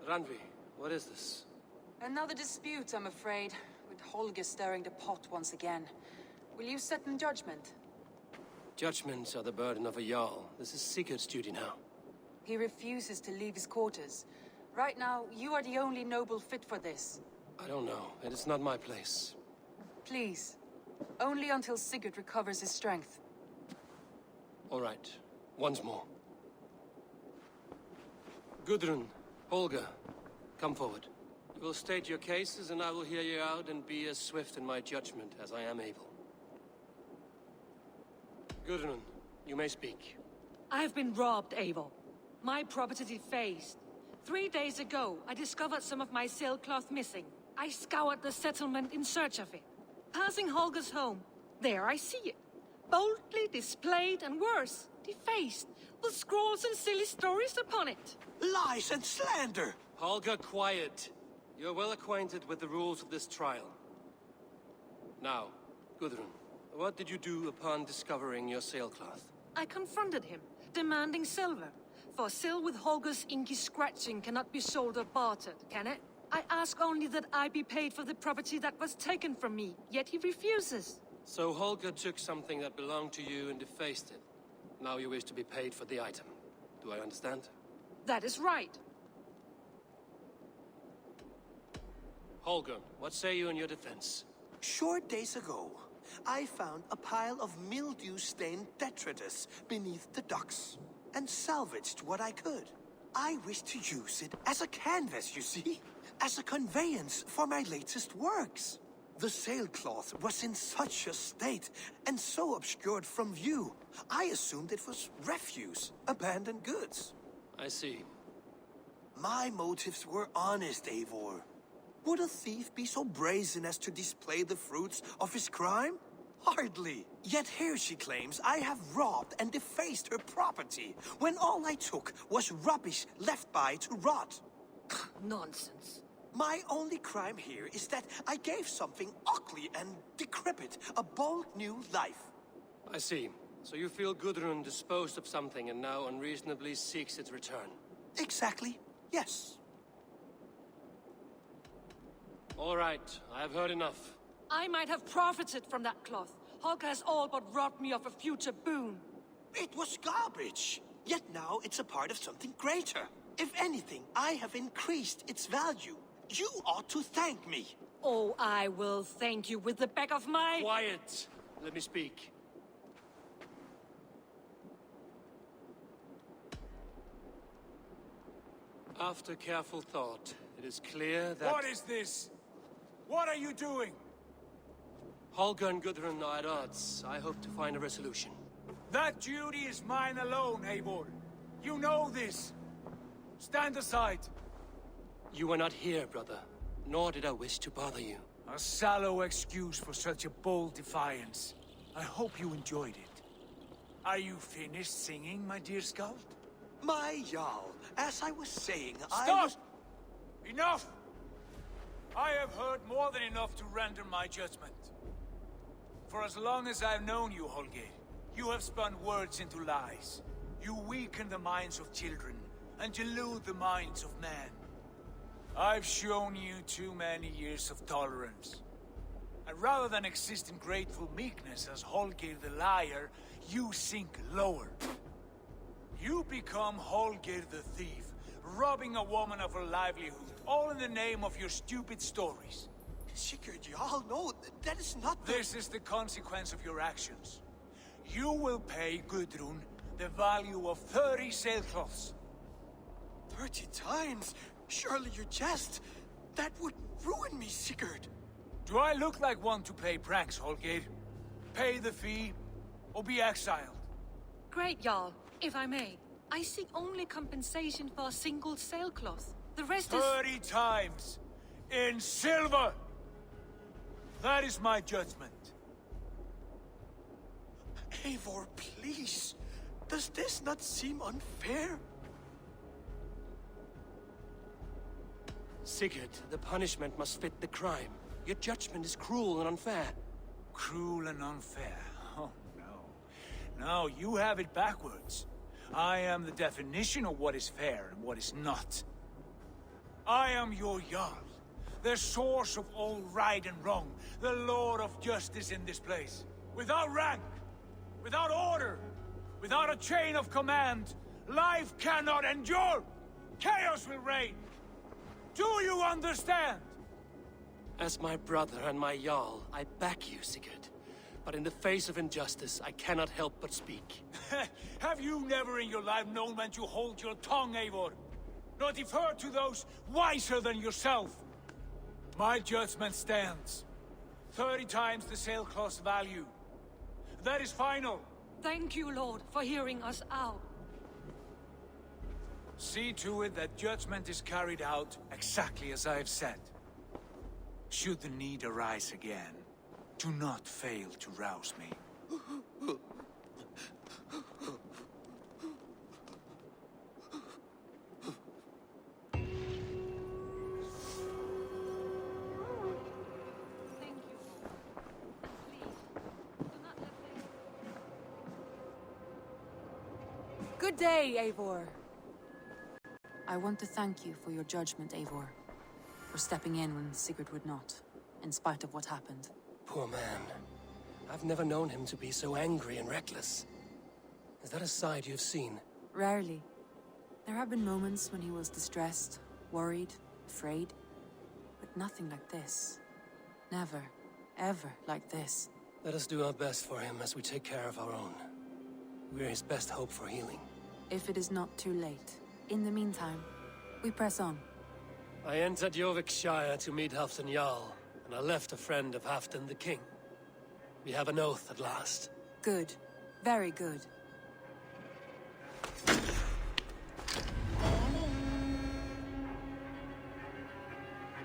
Randvi, what is this? Another dispute, I'm afraid, with Holger stirring the pot once again. Will you set in judgment? Judgments are the burden of a Jarl. This is Sigurd's duty now. He refuses to leave his quarters. Right now, you are the only noble fit for this. I don't know. It is not my place. Please. Only until Sigurd recovers his strength. All right. Once more. Gudrun, Holger, come forward. You will state your cases, and I will hear you out and be as swift in my judgment as I am able. Gudrun, you may speak. I've been robbed, Eivor. My property defaced. 3 days ago, I discovered some of my sailcloth missing. I scoured the settlement in search of it. Passing Holger's home, there I see it. Boldly displayed and worse, defaced, with scrolls and silly stories upon it. Lies and slander! Holger, quiet. You're well acquainted with the rules of this trial. Now, Gudrun, what did you do upon discovering your sailcloth? I confronted him, demanding silver. For sil with Holger's inky scratching cannot be sold or bartered, can it? I ask only that I be paid for the property that was taken from me, yet he refuses. So Holger took something that belonged to you and defaced it. Now you wish to be paid for the item. Do I understand? That is right. Holger, what say you in your defense? Short days ago, I found a pile of mildew-stained detritus beneath the docks, and salvaged what I could. I wish to use it as a canvas, you see? As a conveyance for my latest works. The sailcloth was in such a state, and so obscured from view, I assumed it was refuse, abandoned goods. I see. My motives were honest, Eivor. Would a thief be so brazen as to display the fruits of his crime? Hardly. Yet here she claims I have robbed and defaced her property, when all I took was rubbish left by to rot. Nonsense. My only crime here is that I gave something ugly and decrepit a bold new life. I see. So you feel Gudrun disposed of something and now unreasonably seeks its return? Exactly, yes. All right, I have heard enough. I might have profited from that cloth. Holger has all but robbed me of a future boon. It was garbage. Yet now it's a part of something greater. If anything, I have increased its value. You ought to thank me. Oh, I will thank you with the back of my... Quiet! Let me speak. After careful thought, it is clear that... What is this? What are you doing? Holger and Gudrun are at odds. I hope to find a resolution. That duty is mine alone, Eivor. You know this. Stand aside. You were not here, brother. Nor did I wish to bother you. A sallow excuse for such a bold defiance. I hope you enjoyed it. Are you finished singing, my dear Skald? My Jarl, as I was saying, Stop! Enough! I have heard more than enough to render my judgment. For as long as I've known you, Holger, you have spun words into lies. You weaken the minds of children, and delude the minds of men. I've shown you too many years of tolerance. And rather than exist in grateful meekness as Holger the liar, you sink lower. You become Holger the thief, robbing a woman of her livelihood, all in the name of your stupid stories. Sigurd, Jarl, no, that is not the... This is the consequence of your actions. You will pay Gudrun the value of 30 sailcloths. 30 times? Surely you jest. That would ruin me, Sigurd. Do I look like one to play pranks, Holger? Pay the fee, or be exiled. Great, Jarl, if I may. I seek only compensation for a single sailcloth. The rest is... 30 times! In silver! That is my judgment. Eivor, please. Does this not seem unfair? Sigurd, the punishment must fit the crime. Your judgment is cruel and unfair. Cruel and unfair? Oh, no. No, you have it backwards. I am the definition of what is fair and what is not. I am your Jarl, the source of all right and wrong, the Lord of justice in this place. Without rank, without order, without a chain of command, life cannot endure! Chaos will reign! Do you understand? As my brother and my Jarl, I back you, Sigurd. But in the face of injustice, I cannot help but speak. Have you never in your life known when to hold your tongue, Eivor? Nor defer to those wiser than yourself? My judgment stands. 30 times the sailcloth's value. That is final. Thank you, Lord, for hearing us out. See to it that judgment is carried out exactly as I have said. Should the need arise again, do not fail to rouse me. Thank you, Lord. And please, do not let this... Good day, Eivor. I want to thank you for your judgment, Eivor. For stepping in when Sigurd would not, in spite of what happened. Poor man. I've never known him to be so angry and reckless. Is that a side you've seen? Rarely. There have been moments when he was distressed, worried, afraid. But nothing like this. Never, ever like this. Let us do our best for him as we take care of our own. We're his best hope for healing. If it is not too late. In the meantime, we press on. I entered Jorvikshire to meet Halfdan Jarl, and I left a friend of Halfdan the King. We have an oath at last. Good. Very good.